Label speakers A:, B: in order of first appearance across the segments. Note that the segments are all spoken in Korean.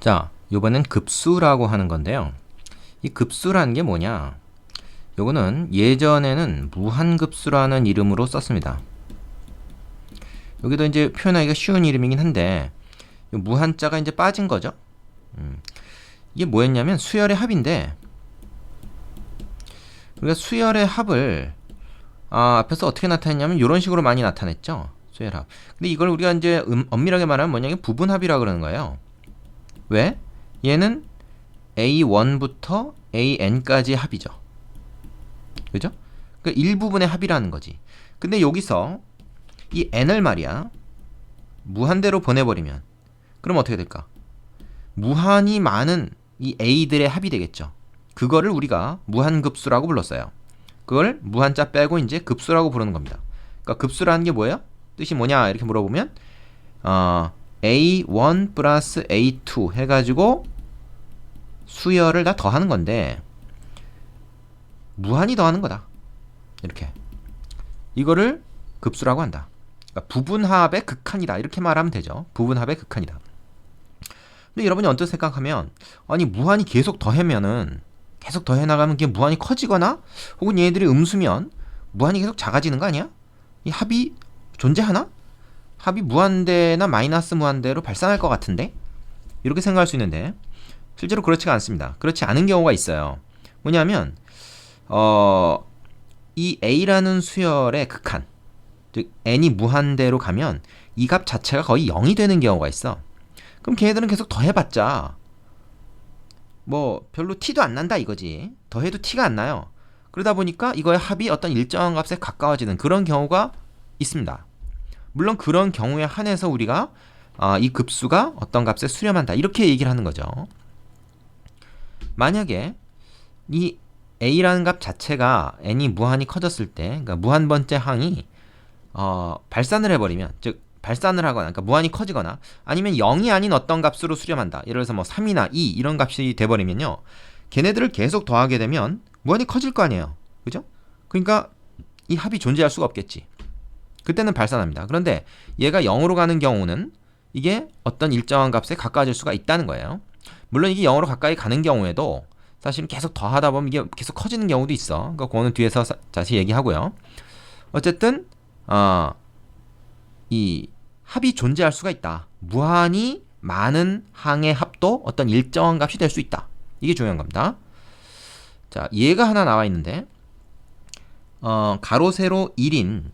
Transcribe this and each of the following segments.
A: 자, 요번엔 급수라고 하는 건데요. 이 급수라는 게 뭐냐? 요거는 예전에는 무한급수라는 이름으로 썼습니다. 여기도 이제 표현하기가 쉬운 이름이긴 한데 요 무한자가 이제 빠진 거죠. 이게 뭐였냐면 수열의 합인데 우리가 수열의 합을 앞에서 어떻게 나타냈냐면 이런 식으로 많이 나타냈죠. 수열합. 근데 이걸 우리가 이제 엄밀하게 말하면 뭐냐면 부분합이라고 그러는 거예요. 왜? 얘는 A1부터 AN까지의 합이죠. 그죠? 그 일부분의 합이라는 거지. 근데 여기서 이 N을 말이야 무한대로 보내버리면 그럼 어떻게 될까? 무한히 많은 이 A들의 합이 되겠죠. 그거를 우리가 무한급수라고 불렀어요. 그걸 무한자 빼고 이제 급수라고 부르는 겁니다. 그러니까 급수라는 게 뭐예요? 뜻이 뭐냐 이렇게 물어보면 A1 플러스 A2 해가지고 수열을 다 더하는 건데 무한히 더하는 거다. 이렇게 이거를 급수라고 한다. 그러니까 부분합의 극한이다 이렇게 말하면 되죠. 부분합의 극한이다. 근데 여러분이 언뜻 생각하면 아니 무한히 계속 더하면은 계속 더해 나가면 그게 무한히 커지거나 혹은 얘네들이 음수면 무한히 계속 작아지는 거 아니야? 이 합이 존재하나? 합이 무한대나 마이너스 무한대로 발산할 것 같은데? 이렇게 생각할 수 있는데 실제로 그렇지가 않습니다. 그렇지 않은 경우가 있어요. 뭐냐면 이 A라는 수열의 극한 즉 n이 무한대로 가면 이 값 자체가 거의 0이 되는 경우가 있어. 그럼 걔네들은 계속 더해봤자 뭐 별로 티도 안 난다 이거지. 더해도 티가 안 나요. 그러다 보니까 이거의 합이 어떤 일정한 값에 가까워지는 그런 경우가 있습니다. 물론 그런 경우에 한해서 우리가 이 급수가 어떤 값에 수렴한다 이렇게 얘기를 하는 거죠. 만약에 이 a라는 값 자체가 n이 무한히 커졌을 때 그러니까 무한번째 항이 발산을 해버리면 즉 발산을 하거나 그러니까 무한히 커지거나 아니면 0이 아닌 어떤 값으로 수렴한다. 예를 들어서 뭐 3이나 2 이런 값이 돼버리면요. 걔네들을 계속 더하게 되면 무한히 커질 거 아니에요. 그죠? 그러니까 이 합이 존재할 수가 없겠지. 그때는 발산합니다. 그런데 얘가 0으로 가는 경우는 이게 어떤 일정한 값에 가까워질 수가 있다는 거예요. 물론 이게 0으로 가까이 가는 경우에도 사실은 계속 더하다 보면 이게 계속 커지는 경우도 있어. 그러니까 그거는 뒤에서 자세히 얘기하고요. 어쨌든 이 합이 존재할 수가 있다. 무한히 많은 항의 합도 어떤 일정한 값이 될 수 있다. 이게 중요한 겁니다. 자, 얘가 하나 나와 있는데 가로 세로 1인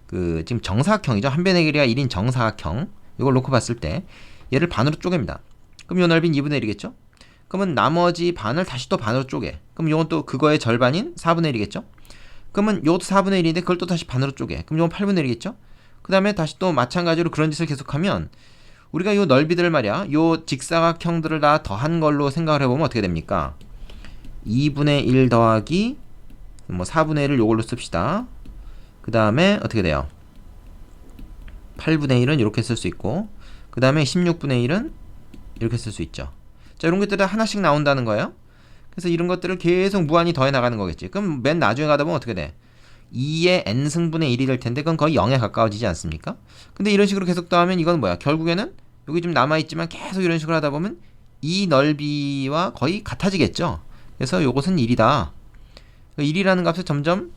A: 그 지금 정사각형이죠. 한 변의 길이가 1인 정사각형. 이걸 놓고 봤을 때 얘를 반으로 쪼갭니다. 그럼 요 넓이는 2분의 1이겠죠? 그러면 나머지 반을 다시 또 반으로 쪼개. 그럼 요건 또 그거의 절반인 4분의 1이겠죠? 그러면 요것도 4분의 1인데 그걸 또 다시 반으로 쪼개. 그럼 요건 8분의 1이겠죠? 그 다음에 다시 또 마찬가지로 그런 짓을 계속하면 우리가 요 넓이들을 말이야 요 직사각형들을 다 더한 걸로 생각을 해보면 어떻게 됩니까? 2분의 1 더하기 뭐 4분의 1을 요걸로 씁시다. 그 다음에 어떻게 돼요? 8분의 1은 이렇게 쓸 수 있고 그 다음에 16분의 1은 이렇게 쓸 수 있죠. 자, 이런 것들이 하나씩 나온다는 거예요. 그래서 이런 것들을 계속 무한히 더해 나가는 거겠지. 그럼 맨 나중에 가다 보면 어떻게 돼? 2의 n승분의 1이 될 텐데 그건 거의 0에 가까워지지 않습니까? 근데 이런 식으로 계속 더하면 이건 뭐야? 결국에는 여기 좀 남아있지만 계속 이런 식으로 하다 보면 이 넓이와 거의 같아지겠죠? 그래서 요것은 1이다. 1이라는 값에 점점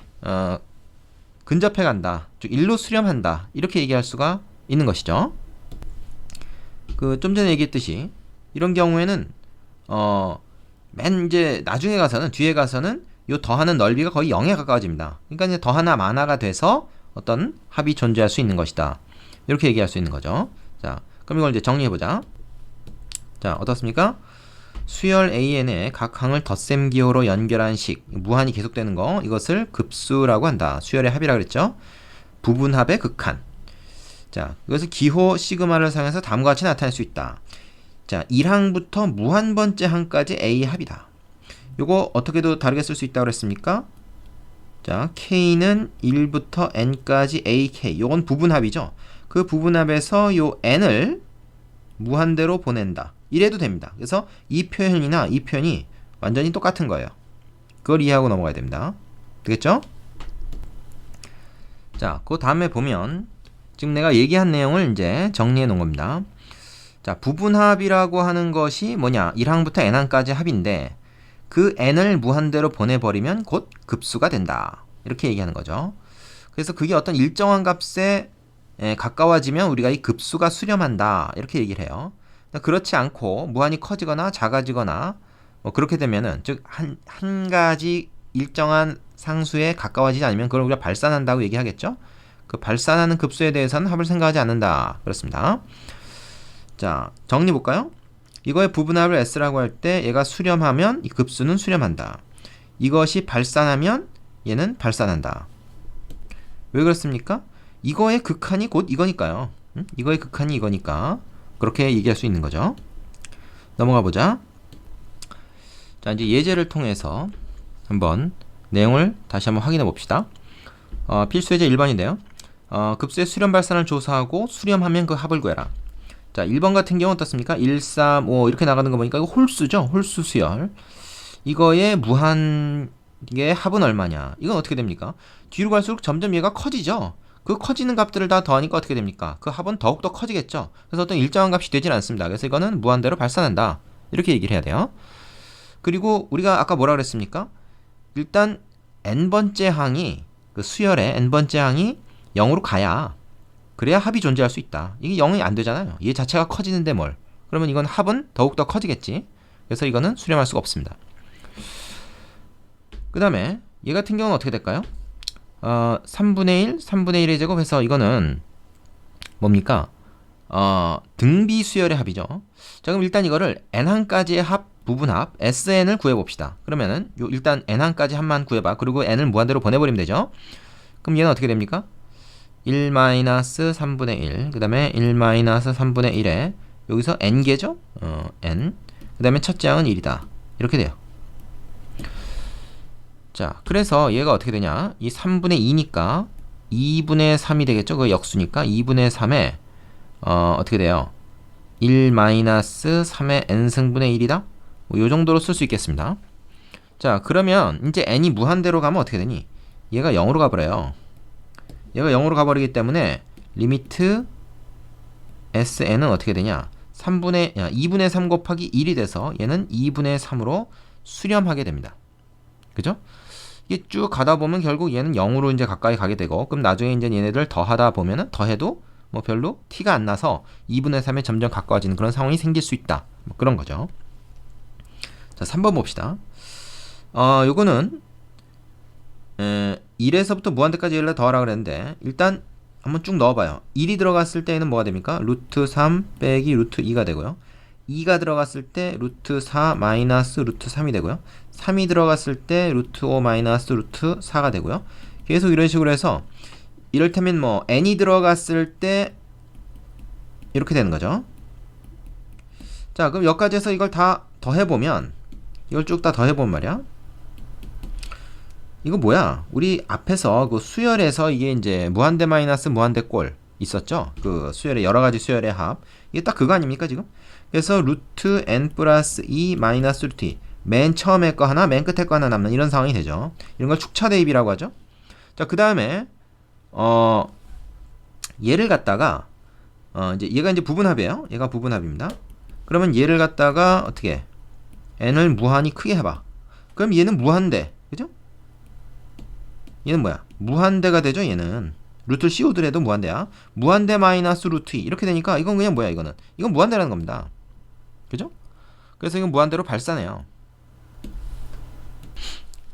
A: 근접해 간다. 즉 1로 수렴한다. 이렇게 얘기할 수가 있는 것이죠. 그 좀 전에 얘기했듯이 이런 경우에는 맨 이제 나중에 가서는 뒤에 가서는 요 더하는 넓이가 거의 0에 가까워집니다. 그러니까 이제 더하나 마나가 돼서 어떤 합이 존재할 수 있는 것이다. 이렇게 얘기할 수 있는 거죠. 자, 그럼 이걸 이제 정리해보자. 자, 어떻습니까? 수열 AN의 각 항을 덧셈 기호로 연결한 식, 무한히 계속되는 거, 이것을 급수라고 한다. 수열의 합이라고 그랬죠? 부분합의 극한. 자, 이것을 기호 시그마를 사용해서 다음과 같이 나타낼 수 있다. 자, 1항부터 무한번째 항까지 A 합이다. 요거 어떻게도 다르게 쓸 수 있다고 그랬습니까? 자, K는 1부터 N까지 AK. 요건 부분합이죠. 그 부분합에서 요 N을 무한대로 보낸다. 이래도 됩니다. 그래서 이 표현이나 이 표현이 완전히 똑같은 거예요. 그걸 이해하고 넘어가야 됩니다. 되겠죠? 자, 그 다음에 보면 지금 내가 얘기한 내용을 이제 정리해 놓은 겁니다. 자, 부분합이라고 하는 것이 뭐냐? 1항부터 n항까지 합인데 그 n을 무한대로 보내버리면 곧 급수가 된다. 이렇게 얘기하는 거죠. 그래서 그게 어떤 일정한 값에 가까워지면 우리가 이 급수가 수렴한다. 이렇게 얘기를 해요. 그렇지 않고 무한히 커지거나 작아지거나 뭐 그렇게 되면은 즉 한 가지 일정한 상수에 가까워지지 않으면 그걸 우리가 발산한다고 얘기하겠죠. 그 발산하는 급수에 대해서는 합을 생각하지 않는다. 그렇습니다. 자, 정리 볼까요? 이거의 부분합을 S라고 할 때 얘가 수렴하면 이 급수는 수렴한다. 이것이 발산하면 얘는 발산한다. 왜 그렇습니까? 이거의 극한이 곧 이거니까요. 이거의 극한이 이거니까 그렇게 얘기할 수 있는 거죠. 넘어가 보자. 자, 이제 예제를 통해서 한번 내용을 다시 한번 확인해 봅시다. 필수 예제 1번인데요. 급수의 수렴 발산을 조사하고 수렴하면 그 합을 구해라. 자, 1번 같은 경우는 어떻습니까? 1, 3, 5 이렇게 나가는 거 보니까 이거 홀수죠. 홀수 수열. 이거의 무한의 합은 얼마냐? 이건 어떻게 됩니까? 뒤로 갈수록 점점 얘가 커지죠. 그 커지는 값들을 다 더하니까 어떻게 됩니까? 그 합은 더욱더 커지겠죠. 그래서 어떤 일정한 값이 되질 않습니다. 그래서 이거는 무한대로 발산한다. 이렇게 얘기를 해야 돼요. 그리고 우리가 아까 뭐라 그랬습니까? 일단 n번째 항이 그 수열의 n번째 항이 0으로 가야 그래야 합이 존재할 수 있다. 이게 0이 안 되잖아요. 얘 자체가 커지는데 뭘. 그러면 이건 합은 더욱더 커지겠지. 그래서 이거는 수렴할 수가 없습니다. 그 다음에 얘 같은 경우는 어떻게 될까요? 3분의 1, 3분의 1의 제곱해서 이거는 뭡니까? 등비 수열의 합이죠. 자, 그럼 일단 이거를 n항까지의 합, 부분합, SN을 구해봅시다. 그러면은 일단 n항까지 합만 구해봐. 그리고 n을 무한대로 보내버리면 되죠. 그럼 얘는 어떻게 됩니까? 1-3분의 1, 그 다음에 1-3분의 1에 여기서 n개죠? n. 그 다음에 첫째 항은 1이다. 이렇게 돼요. 자, 그래서 얘가 어떻게 되냐? 이 3분의 2니까 2분의 3이 되겠죠? 그 역수니까 2분의 3에 어떻게 돼요? 1-3의 n승분의 1이다? 뭐 요 정도로 쓸 수 있겠습니다. 자, 그러면 이제 n이 무한대로 가면 어떻게 되니? 얘가 0으로 가버려요. 얘가 0으로 가버리기 때문에 리미트 SN은 어떻게 되냐? 2분의 3 곱하기 1이 돼서 얘는 2분의 3으로 수렴하게 됩니다. 그죠? 이게 쭉 가다 보면 결국 얘는 0으로 이제 가까이 가게 되고, 그럼 나중에 이제 얘네들 더하다 보면은 더해도 뭐 별로 티가 안 나서 2분의 3에 점점 가까워지는 그런 상황이 생길 수 있다. 뭐 그런 거죠. 자, 3번 봅시다. 요거는 1에서부터 무한대까지 얘를 더하라 그랬는데 일단 한번 쭉 넣어봐요. 1이 들어갔을 때는 뭐가 됩니까? 루트 3 빼기 루트 2가 되고요. 2가 들어갔을 때 루트 4 마이너스 루트 3이 되고요. 3이 들어갔을 때 루트 5 마이너스 루트 4가 되고요. 계속 이런 식으로 해서 이를테면 뭐 n이 들어갔을 때 이렇게 되는 거죠. 자, 그럼 여기까지 해서 이걸 다 더해보면, 이걸 쭉 다 더해보면 말이야, 이거 뭐야? 우리 앞에서 그 수열에서 이게 이제 무한대 마이너스 무한대 꼴 있었죠? 그 수열의 여러가지 수열의 합. 이게 딱 그거 아닙니까 지금? 그래서 루트 n 플러스 2 마이너스 루트 2, 맨 처음에 거 하나 맨 끝에 거 하나 남는 이런 상황이 되죠. 이런 걸 축차 대입이라고 하죠. 자, 그 다음에 얘를 갖다가 이제 얘가 이제 부분합이에요. 얘가 부분합입니다. 그러면 얘를 갖다가 어떻게 n을 무한히 크게 해봐. 그럼 얘는 무한대, 그죠? 얘는 뭐야? 무한대가 되죠. 얘는 루트를 씌우더라도 무한대야. 무한대 마이너스 루트 2 이렇게 되니까 이건 그냥 뭐야? 이건 무한대라는 겁니다. 그죠? 그래서 이건 무한대로 발산해요.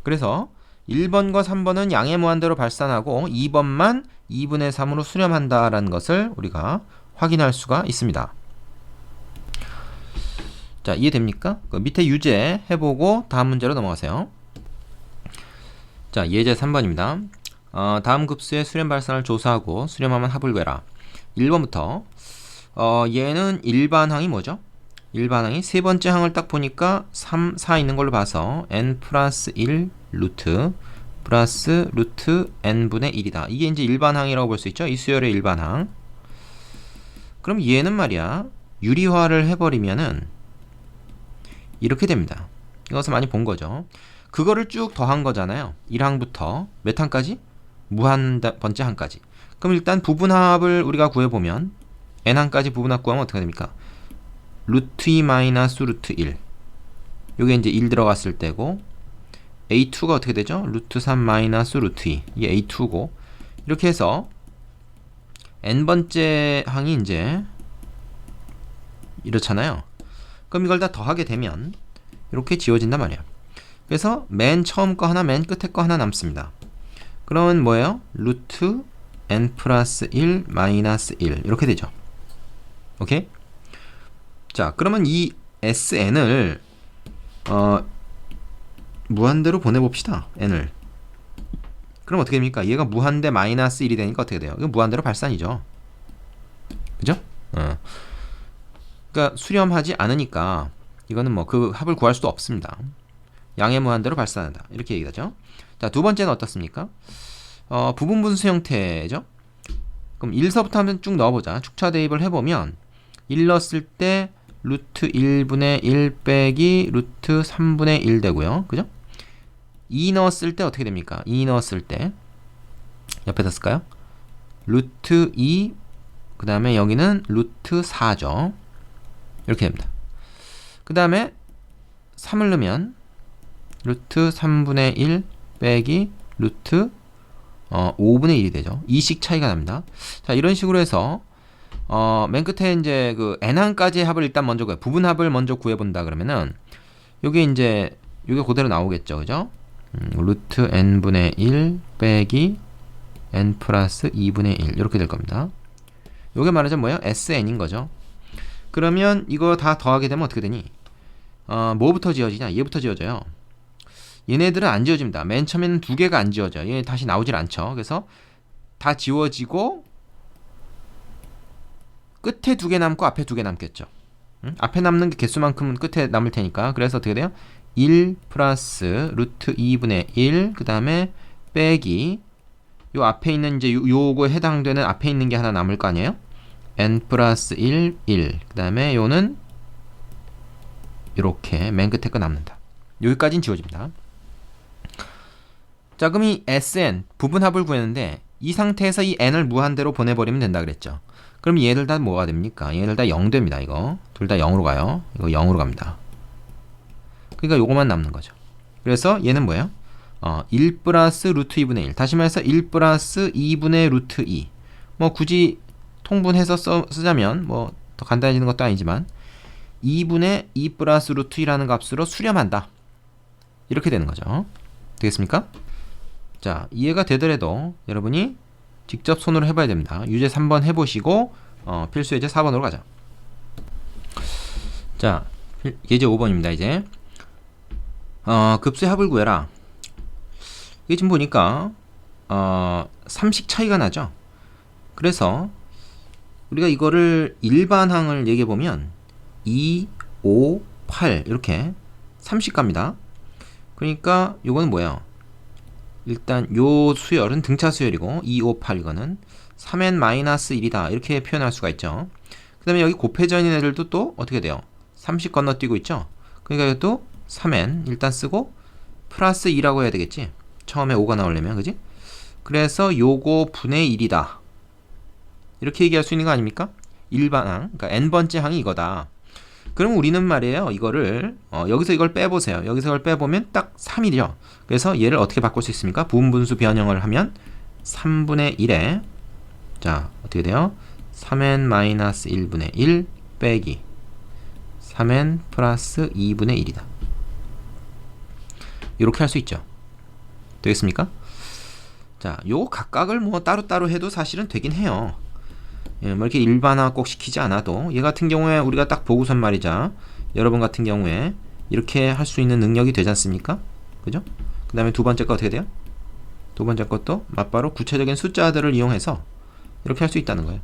A: 그래서 1번과 3번은 양의 무한대로 발산하고 2번만 2분의 3으로 수렴한다라는 것을 우리가 확인할 수가 있습니다. 자, 이해됩니까? 그 밑에 유제 해보고 다음 문제로 넘어가세요. 자, 예제 3번입니다. 다음 급수의 수렴 발산을 조사하고 수렴하면 합을 구해라. 1번부터 얘는 일반항이 뭐죠? 일반항이 세 번째 항을 딱 보니까 3, 4 있는 걸로 봐서 n 플러스 1 루트 플러스 루트 n분의 1이다. 이게 이제 일반항이라고 볼 수 있죠? 이 수열의 일반항. 그럼 얘는 말이야, 유리화를 해버리면은 이렇게 됩니다. 이것을 많이 본 거죠. 그거를 쭉 더한 거잖아요. 1항부터 몇 항까지? 무한번째 항까지. 그럼 일단 부분합을 우리가 구해보면 n항까지 부분합 구하면 어떻게 됩니까? 루트 2 마이너스 루트 1. 요게 이제 1 들어갔을 때고, a2가 어떻게 되죠? 루트 3 마이너스 루트 2. 이게 a2고, 이렇게 해서 n번째 항이 이제 이렇잖아요. 그럼 이걸 다 더하게 되면 이렇게 지워진단 말이에요. 그래서 맨 처음 거 하나, 맨 끝에 거 하나 남습니다. 그러면 뭐예요? 루트 n 플러스 1 마이너스 1 이렇게 되죠. 오케이? 자, 그러면 이 sn을 무한대로 보내봅시다. n을. 그럼 어떻게 됩니까? 얘가 무한대 마이너스 1이 되니까 어떻게 돼요? 이거 무한대로 발산이죠. 그죠? 그러니까 수렴하지 않으니까 이거는 뭐 그 합을 구할 수도 없습니다. 양의 무한대로 발산한다. 이렇게 얘기하죠. 자, 두 번째는 어떻습니까? 부분 분수 형태죠. 그럼 1서부터 한번 쭉 넣어보자. 축차 대입을 해보면 1 넣었을 때 루트 1분의 1 빼기 루트 3분의 1 되고요. 그죠? 2 넣었을 때 어떻게 됩니까? 2 넣었을 때 옆에다 쓸까요? 루트 2, 그 다음에 여기는 루트 4죠. 이렇게 됩니다. 그 다음에 3을 넣으면 루트 3분의 1 빼기 루트 5분의 1이 되죠. 2씩 차이가 납니다. 자, 이런 식으로 해서 맨 끝에 이제 그 n항까지의 합을 일단 먼저 구해. 부분합을 먼저 구해본다 그러면은 요게 이제 요게 그대로 나오겠죠. 그죠? 루트 n분의 1 빼기 n 플러스 2분의 1 이렇게 될 겁니다. 요게 말하자면 뭐예요? sn인 거죠. 그러면 이거 다 더하게 되면 어떻게 되니? 뭐부터 지어지냐? 얘부터 지어져요. 얘네들은 안 지워집니다. 맨 처음에는 두 개가 안 지워져요. 얘 다시 나오질 않죠. 그래서 다 지워지고 끝에 두 개 남고 앞에 두 개 남겠죠. 앞에 남는 게 개수만큼은 끝에 남을 테니까. 그래서 어떻게 돼요? 1 플러스 루트 2분의 1, 그 다음에 빼기 요 앞에 있는 이제 요거에 해당되는 앞에 있는 게 하나 남을 거 아니에요? n 플러스 1, 1. 그 다음에 요는 이렇게 맨 끝에 거 남는다. 여기까지는 지워집니다. 자, 그럼 이 Sn 부분합을 구했는데 이 상태에서 이 n을 무한대로 보내버리면 된다 그랬죠. 그럼 얘들 다 뭐가 됩니까? 얘들 다 0 됩니다. 이거 둘 다 0으로 가요. 이거 0으로 갑니다. 그러니까 요거만 남는 거죠. 그래서 얘는 뭐예요? 1 플러스 루트 2분의 1. 다시 말해서 1 플러스 2분의 루트 2. 뭐 굳이 통분해서 쓰자면 뭐 더 간단해지는 것도 아니지만 2분의 2 플러스 루트 2라는 값으로 수렴한다. 이렇게 되는 거죠. 되겠습니까? 자, 이해가 되더라도 여러분이 직접 손으로 해봐야 됩니다. 유제 3번 해보시고 필수 예제 4번으로 가자. 자, 예제 5번입니다. 이제 급수의 합을 구해라. 이게 지금 보니까 3씩 차이가 나죠. 그래서 우리가 이거를 일반항을 얘기해보면 2, 5, 8 이렇게 3씩 갑니다. 그러니까 요거는 뭐예요? 일단 요 수열은 등차 수열이고 2, 5, 8 이거는 3n-1이다 이렇게 표현할 수가 있죠. 그 다음에 여기 곱해전인 애들도 또 어떻게 돼요? 3씩 건너뛰고 있죠. 그러니까 이것도 3n 일단 쓰고 플러스 2라고 해야 되겠지. 처음에 5가 나오려면 그지? 그래서 요거 분의 1이다 이렇게 얘기할 수 있는 거 아닙니까? 일반항, 그러니까 n번째 항이 이거다. 그럼 우리는 말이에요, 이거를 여기서 이걸 빼보세요. 여기서 이걸 빼보면 딱 3이죠. 그래서 얘를 어떻게 바꿀 수 있습니까? 부분분수 변형을 하면 3분의 1에 자 어떻게 돼요? 3n-1분의 1 빼기 3n 플러스 2분의 1이다. 이렇게 할 수 있죠. 되겠습니까? 자, 요 각각을 뭐 따로따로 해도 사실은 되긴 해요. 예, 뭐 이렇게 일반화 꼭 시키지 않아도 얘 같은 경우에 우리가 딱 보고선 말이자 여러분 같은 경우에 이렇게 할 수 있는 능력이 되지 않습니까? 그죠? 그 다음에 두 번째 거 어떻게 돼요? 두 번째 것도 맞바로 구체적인 숫자들을 이용해서 이렇게 할 수 있다는 거예요.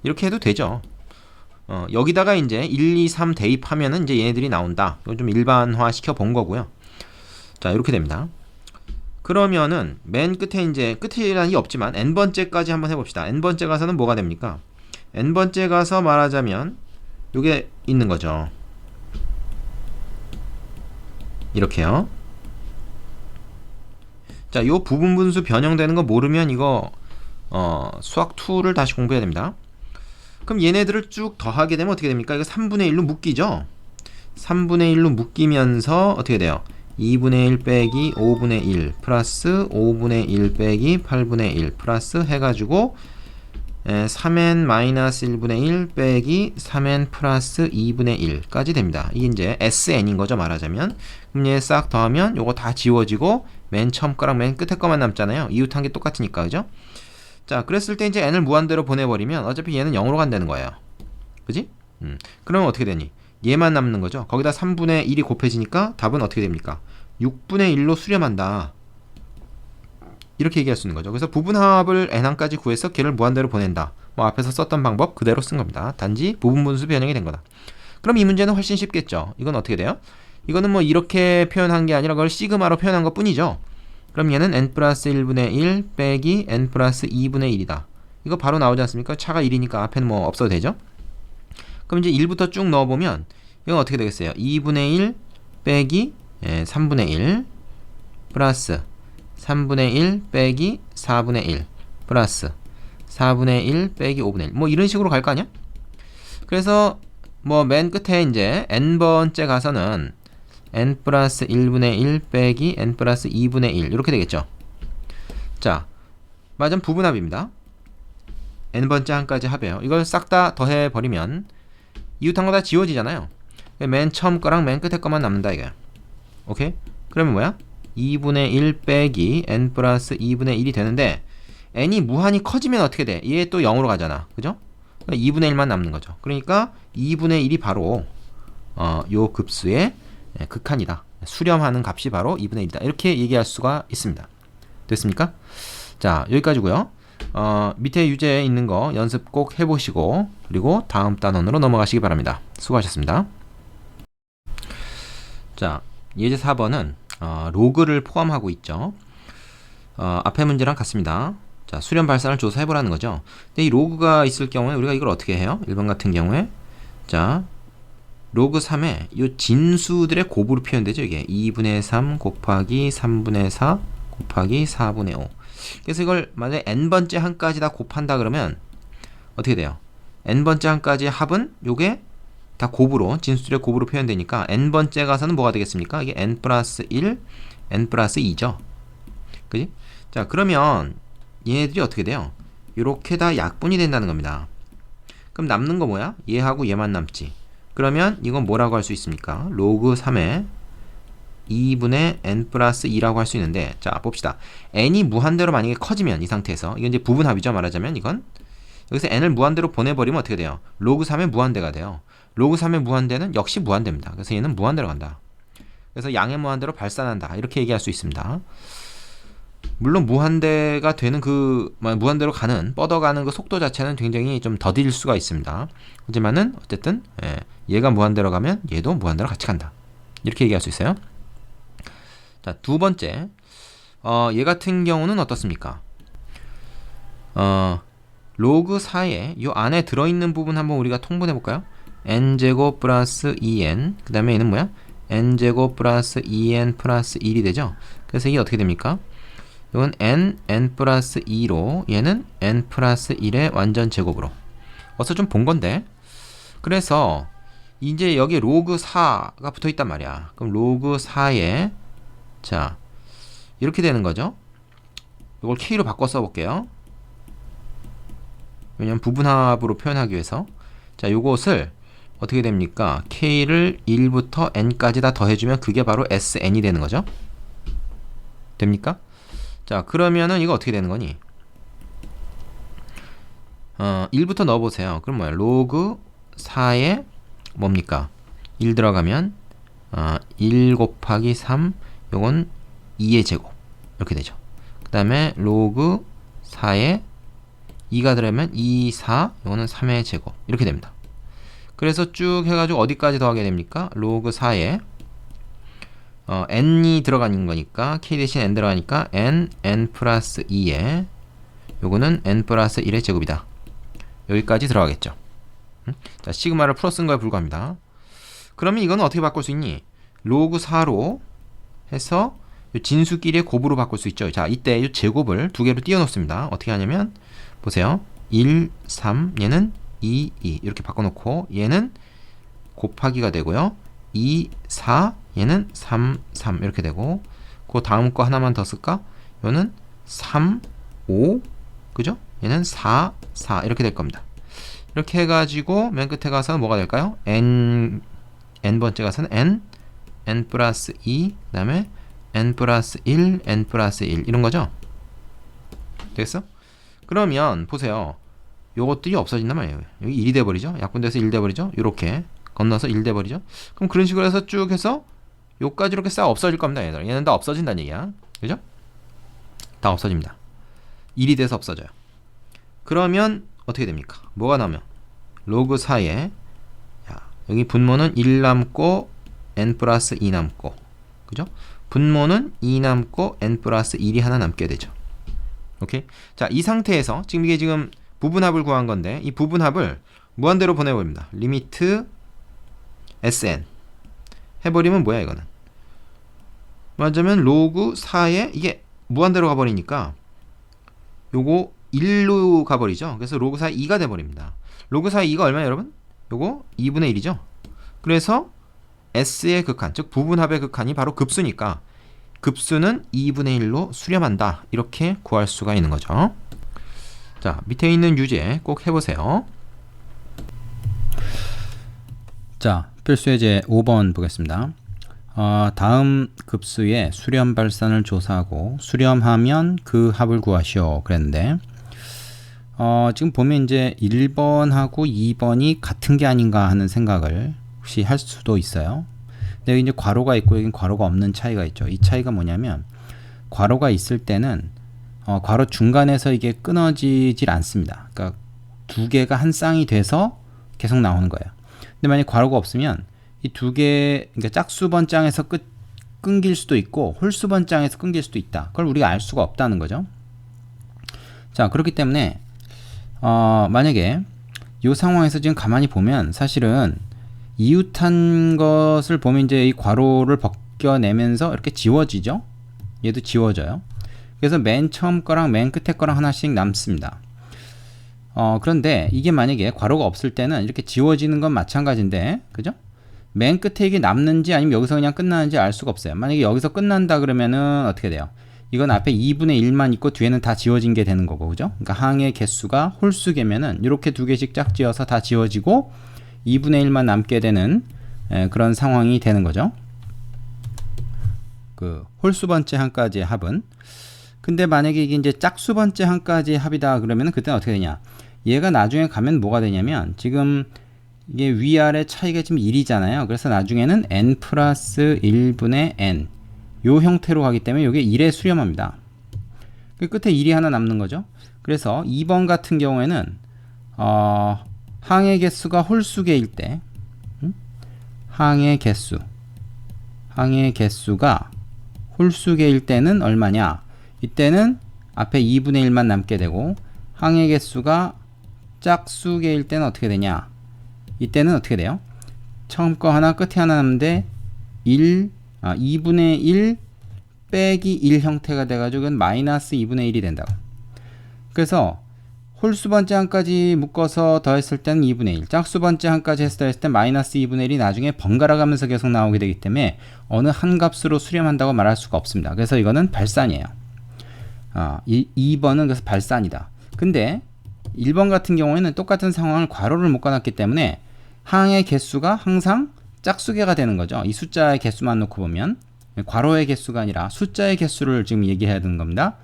A: 이렇게 해도 되죠. 여기다가 이제 1, 2, 3 대입하면은 이제 얘네들이 나온다. 이건 좀 일반화 시켜 본 거고요. 자, 이렇게 됩니다. 그러면은 맨 끝에 이제 끝이라는 게 없지만 n번째까지 한번 해봅시다. n번째 가서는 뭐가 됩니까? n번째 가서 말하자면 요게 있는 거죠. 이렇게요. 자, 요 부분분수 변형되는 거 모르면 이거 수학 2를 다시 공부해야 됩니다. 그럼 얘네들을 쭉 더하게 되면 어떻게 됩니까? 이거 3분의 1로 묶이죠? 3분의 1로 묶이면서 어떻게 돼요? 2분의 1 빼기 5분의 1 플러스 5분의 1 빼기 8분의 1 플러스 해가지고 3n 마이너스 1분의 1 빼기 3n 플러스 2분의 1까지 됩니다. 이게 이제 sn인 거죠, 말하자면. 그럼 얘 싹 더하면 요거 다 지워지고 맨 처음 거랑 맨 끝에 거만 남잖아요. 이웃한 게 똑같으니까, 그죠? 자, 그랬을 때 이제 n을 무한대로 보내버리면 어차피 얘는 0으로 간다는 거예요. 그지? 그러면 어떻게 되니? 얘만 남는 거죠. 거기다 3분의 1이 곱해지니까 답은 어떻게 됩니까? 6분의 1로 수렴한다. 이렇게 얘기할 수 있는 거죠. 그래서 부분합을 n항까지 구해서 걔를 무한대로 보낸다. 뭐 앞에서 썼던 방법 그대로 쓴 겁니다. 단지 부분분수 변형이 된 거다. 그럼 이 문제는 훨씬 쉽겠죠. 이건 어떻게 돼요? 이거는 뭐 이렇게 표현한 게 아니라 그걸 시그마로 표현한 것 뿐이죠. 그럼 얘는 n 플러스 1분의 1 빼기 n 플러스 2분의 1이다. 이거 바로 나오지 않습니까? 차가 1이니까 앞에는 뭐 없어도 되죠. 그럼 이제 1부터 쭉 넣어보면 이건 어떻게 되겠어요? 2분의 1 빼기 3분의 1 플러스 3분의 1 빼기 4분의 1 플러스 4분의 1 빼기 5분의 1 뭐 이런 식으로 갈 거 아니야? 그래서 뭐 맨 끝에 이제 n번째 가서는 n 플러스 1분의 1 빼기 n 플러스 2분의 1 이렇게 되겠죠. 자, 맞은 부분합입니다. n번째 항까지 합이에요. 이걸 싹 다 더해버리면 이웃한 거 다 지워지잖아요. 맨 처음 거랑 맨 끝에 거만 남는다 이거야. 오케이? 그러면 뭐야? 2분의 1 빼기 n 플러스 2분의 1이 되는데 n이 무한히 커지면 어떻게 돼? 얘 또 0으로 가잖아. 그죠? 2분의 1만 남는 거죠. 그러니까 2분의 1이 바로 요 급수의 극한이다. 수렴하는 값이 바로 2분의 1이다. 이렇게 얘기할 수가 있습니다. 됐습니까? 자, 여기까지고요. 밑에 유제에 있는 거 연습 꼭 해보시고 그리고 다음 단원으로 넘어가시기 바랍니다. 수고하셨습니다. 자, 예제 4번은 로그를 포함하고 있죠. 앞에 문제랑 같습니다. 자, 수렴 발산을 조사해보라는 거죠. 근데 이 로그가 있을 경우에 우리가 이걸 어떻게 해요? 1번 같은 경우에 자, 로그 3에 이 진수들의 곱으로 표현되죠. 이게 2분의 3 곱하기 3분의 4 곱하기 4분의 5. 그래서 이걸 만약에 n번째 항까지 다 곱한다 그러면 어떻게 돼요? n번째 항까지 합은 요게 다 곱으로 진수들의 곱으로 표현되니까 n번째 가서는 뭐가 되겠습니까? 이게 n 플러스 1, n 플러스 2죠. 그지? 자, 그러면 얘네들이 어떻게 돼요? 요렇게 다 약분이 된다는 겁니다. 그럼 남는 거 뭐야? 얘하고 얘만 남지. 그러면 이건 뭐라고 할 수 있습니까? 로그 3에 2분의 n 플러스 2라고 할 수 있는데 자, 봅시다. n이 무한대로 만약에 커지면 이 상태에서 이건 이제 부분합이죠. 말하자면 이건 여기서 n을 무한대로 보내버리면 어떻게 돼요? 로그 3의 무한대가 돼요. 로그 3의 무한대는 역시 무한대입니다. 그래서 얘는 무한대로 간다. 그래서 양의 무한대로 발산한다. 이렇게 얘기할 수 있습니다. 물론 무한대가 되는 무한대로 가는 뻗어가는 그 속도 자체는 굉장히 좀 더딜 수가 있습니다. 하지만은 어쨌든 얘가 무한대로 가면 얘도 무한대로 같이 간다. 이렇게 얘기할 수 있어요. 자, 두 번째 얘 같은 경우는 어떻습니까? 로그 4에 요 안에 들어있는 부분 한번 우리가 통분해 볼까요? n제곱 플러스 2n 그 다음에 얘는 뭐야? n제곱 플러스 2n 플러스 1이 되죠? 그래서 이게 어떻게 됩니까? 이건 n 플러스 2로 얘는 n 플러스 1의 완전 제곱으로 어서 좀 본 건데 그래서 이제 여기 로그 4가 붙어 있단 말이야. 그럼 로그 4에 자 이렇게 되는 거죠. 이걸 k로 바꿔 써볼게요. 왜냐면 부분합으로 표현하기 위해서 자 요것을 어떻게 됩니까? k를 1부터 n까지 다 더해주면 그게 바로 sn이 되는 거죠. 됩니까? 자, 그러면은 이거 어떻게 되는 거니? 1부터 넣어보세요. 그럼 뭐야? 로그 4에 뭡니까? 1 들어가면 1 곱하기 3 요건 2의 제곱 이렇게 되죠. 그 다음에 로그 4에 2가 들어가면 2, 4 요거는 3의 제곱 이렇게 됩니다. 그래서 쭉 해가지고 어디까지 더하게 됩니까? 로그 4에 n이 들어가는 거니까 k 대신 n 들어가니까 n 플러스 2에 요거는 n 플러스 1의 제곱이다. 여기까지 들어가겠죠. 자, 시그마를 풀어 쓴 거에 불과합니다. 그러면 이거는 어떻게 바꿀 수 있니? 로그 4로 해서 진수끼리의 곱으로 바꿀 수 있죠. 자, 이때 이 제곱을 두 개로 띄워 놓습니다. 어떻게 하냐면 보세요. 1, 3 얘는 2, 2 이렇게 바꿔놓고 얘는 곱하기가 되고요. 2, 4 얘는 3, 3 이렇게 되고 그 다음 거 하나만 더 쓸까? 얘는 3, 5 그죠? 얘는 4, 4 이렇게 될 겁니다. 이렇게 해가지고 맨 끝에 가서 뭐가 될까요? n번째 가서는 n 플러스 2 그 다음에 n 플러스 1 n 플러스 1 이런 거죠? 되겠어? 그러면 보세요. 요것들이 없어진단 말이에요. 여기 1이 돼버리죠? 약분돼서 1 돼버리죠? 요렇게 건너서 1 돼버리죠? 그럼 그런 식으로 해서 쭉 해서 요까지 이렇게 싹 없어질 겁니다. 얘는 다 없어진다는 얘기야. 그죠? 다 없어집니다. 1이 돼서 없어져요. 그러면 어떻게 됩니까? 뭐가 나오면 로그 4에 여기 분모는 1 남고 n 플러스 2 남고 그죠? 분모는 2 남고 n 플러스 1이 하나 남게 되죠. 오케이? 자, 이 상태에서 지금 이게 지금 부분합을 구한 건데 이 부분합을 무한대로 보내버립니다. 리미트 sn 해버리면 뭐야 이거는? 맞으면 로그 4에 이게 무한대로 가버리니까 요거 1로 가버리죠. 그래서 로그 4에 2가 돼버립니다. 로그 4에 2가 얼마야 여러분? 요거 2분의 1이죠. 그래서 s의 극한, 즉 부분합의 극한이 바로 급수니까 급수는 2분의 1로 수렴한다. 이렇게 구할 수가 있는 거죠. 자, 밑에 있는 유제 꼭 해보세요.
B: 자, 필수 예제 5번 보겠습니다. 다음 급수의 수렴 발산을 조사하고 수렴하면 그 합을 구하시오 그랬는데 지금 보면 이제 1번하고 2번이 같은 게 아닌가 하는 생각을 혹시 할 수도 있어요. 근데 여기 이제 괄호가 있고 여기 괄호가 없는 차이가 있죠. 이 차이가 뭐냐면 괄호가 있을 때는 괄호 중간에서 이게 끊어지질 않습니다. 그러니까 두 개가 한 쌍이 돼서 계속 나오는 거예요. 근데 만약 괄호가 없으면 이 두 개, 그러니까 짝수번장에서 끊길 수도 있고 홀수번장에서 끊길 수도 있다. 그걸 우리가 알 수가 없다는 거죠. 자, 그렇기 때문에 만약에 이 상황에서 지금 가만히 보면 사실은 이웃한 것을 보면 이제 이 괄호를 벗겨내면서 이렇게 지워지죠. 얘도 지워져요. 그래서 맨 처음 거랑 맨 끝에 거랑 하나씩 남습니다. 그런데 이게 만약에 괄호가 없을 때는 이렇게 지워지는 건 마찬가지인데, 그죠? 맨 끝에 이게 남는지 아니면 여기서 그냥 끝나는지 알 수가 없어요. 만약에 여기서 끝난다 그러면은 어떻게 돼요? 이건 앞에 2분의 1만 있고 뒤에는 다 지워진 게 되는 거고, 그죠? 그러니까 항의 개수가 홀수개면은 이렇게 두 개씩 짝지어서 다 지워지고 2분의 1만 남게 되는 그런 상황이 되는 거죠. 그 홀수번째 한까지의 합은. 근데 만약에 이게 이제 짝수번째 한까지의 합이다 그러면은 그때는 어떻게 되냐? 얘가 나중에 가면 뭐가 되냐면 지금 이게 위아래 차이가 지금 1이잖아요. 그래서 나중에는 n 플러스 1분의 n 요 형태로 가기 때문에 이게 1에 수렴합니다. 그 끝에 1이 하나 남는 거죠. 그래서 2번 같은 경우에는 항의 개수가 홀수개일 때 항의 개수가 홀수개일 때는 얼마냐? 이때는 앞에 2분의 1만 남게 되고 항의 개수가 짝수개일 때는 어떻게 되냐? 이때는 어떻게 돼요? 처음 거 하나 끝에 하나 남는데 2분의 1 빼기 1 형태가 돼가지고 이건 마이너스 2분의 1이 된다고. 그래서 홀수번째 한까지 묶어서 더했을 때는 2분의 1, 짝수번째 한까지 해서 더했을 때 마이너스 2분의 1이 나중에 번갈아 가면서 계속 나오게 되기 때문에 어느 한 값으로 수렴한다고 말할 수가 없습니다. 그래서 이거는 발산이에요. 2번은 그래서 발산이다. 근데 1번 같은 경우에는 똑같은 상황을 괄호를 묶어놨기 때문에 항의 개수가 항상 짝수개가 되는 거죠. 이 숫자의 개수만 놓고 보면 괄호의 개수가 아니라 숫자의 개수를 지금 얘기해야 되는 겁니다.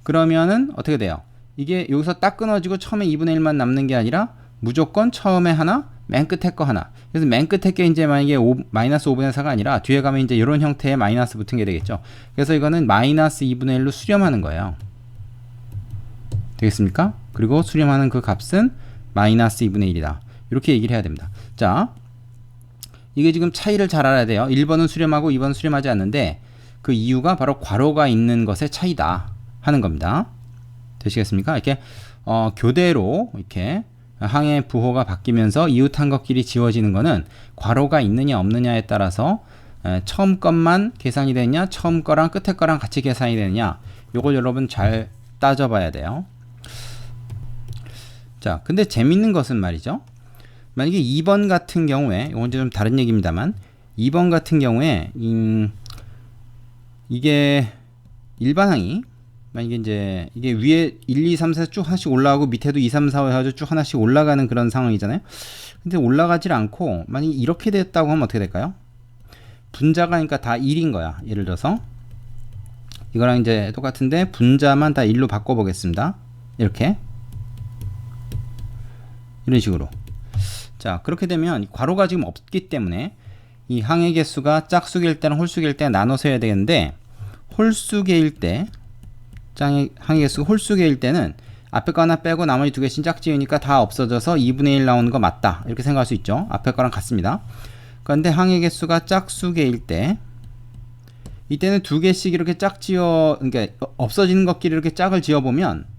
B: 그러면은 어떻게 돼요? 이게 여기서 딱 끊어지고 처음에 2분의 1만 남는 게 아니라 무조건 처음에 하나, 맨 끝에 거 하나. 그래서 맨 끝에 게 이제 만약에 마이너스 5분의 4가 아니라 뒤에 가면 이제 이런 형태의 마이너스 붙은 게 되겠죠. 그래서 이거는 마이너스 2분의 1로 수렴하는 거예요. 되겠습니까? 그리고 수렴하는 그 값은 마이너스 2분의 1이다. 이렇게 얘기를 해야 됩니다. 자, 이게 지금 차이를 잘 알아야 돼요. 1번은 수렴하고 2번은 수렴하지 않는데 그 이유가 바로 괄호가 있는 것의 차이다 하는 겁니다. 되시겠습니까? 이렇게 교대로 이렇게 항의 부호가 바뀌면서 이웃한 것끼리 지워지는 거는 괄호가 있느냐 없느냐에 따라서 처음 것만 계산이 되느냐 처음 거랑 끝에 거랑 같이 계산이 되느냐 요걸 여러분 잘 따져봐야 돼요. 자, 근데 재밌는 것은 말이죠. 만약에 2번 같은 경우에, 이건 좀 다른 얘기입니다만, 2번 같은 경우에, 이게 일반항이, 만약에 이제, 이게 위에 1, 2, 3, 4 쭉 하나씩 올라가고, 밑에도 2, 3, 4, 5 해가지고 쭉 하나씩 올라가는 그런 상황이잖아요. 근데 올라가질 않고, 만약에 이렇게 됐다고 하면 어떻게 될까요? 분자가 그러니까 다 1인 거야. 예를 들어서. 이거랑 이제 똑같은데, 분자만 다 1로 바꿔보겠습니다. 이렇게. 이런 식으로. 자, 그렇게 되면 괄호가 지금 없기 때문에 이 항의 개수가 짝수개일 때랑 홀수개일 때 나눠서 해야 되는데, 홀수개일 때, 항의 개수가 홀수개일 때는 앞에 거 하나 빼고 나머지 두 개씩 짝지으니까 다 없어져서 2분의 1 나오는 거 맞다. 이렇게 생각할 수 있죠. 앞에 거랑 같습니다. 그런데 항의 개수가 짝수개일 때, 이때는 두 개씩 이렇게 그러니까 없어지는 것끼리 이렇게 짝을 지어보면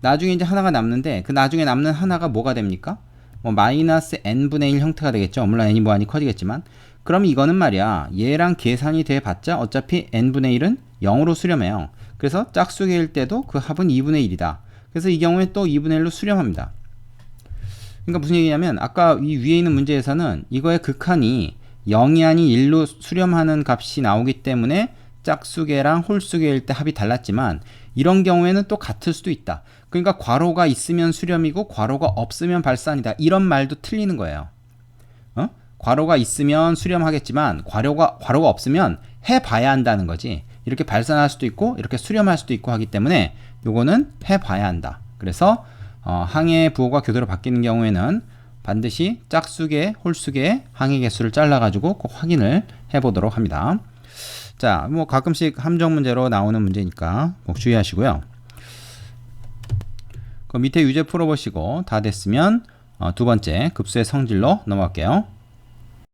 B: 나중에 이제 하나가 남는데, 그 나중에 남는 하나가 뭐가 됩니까? 뭐 마이너스 n분의 1 형태가 되겠죠. 물론 n이 무한히 커지겠지만. 그럼 이거는 말이야, 얘랑 계산이 돼 봤자 어차피 n분의 1은 0으로 수렴해요. 그래서 짝수개일 때도 그 합은 2분의 1이다. 그래서 이 경우에 또 2분의 1로 수렴합니다. 그러니까 무슨 얘기냐면, 아까 이 위에 있는 문제에서는 이거의 극한이 0이 아닌 1로 수렴하는 값이 나오기 때문에 짝수개랑 홀수개일 때 합이 달랐지만, 이런 경우에는 또 같을 수도 있다. 그러니까 괄호가 있으면 수렴이고 괄호가 없으면 발산이다. 이런 말도 틀리는 거예요. 괄호가 있으면 수렴하겠지만 괄호가 없으면 해봐야 한다는 거지. 이렇게 발산할 수도 있고 이렇게 수렴할 수도 있고 하기 때문에 요거는 해봐야 한다. 그래서 항의 부호가 교대로 바뀌는 경우에는 반드시 짝수개, 홀수개 항의 개수를 잘라가지고 꼭 확인을 해보도록 합니다. 자, 뭐 가끔씩 함정 문제로 나오는 문제니까 꼭 주의하시고요. 그 밑에 유제 풀어보시고 다 됐으면 두 번째 급수의 성질로 넘어갈게요.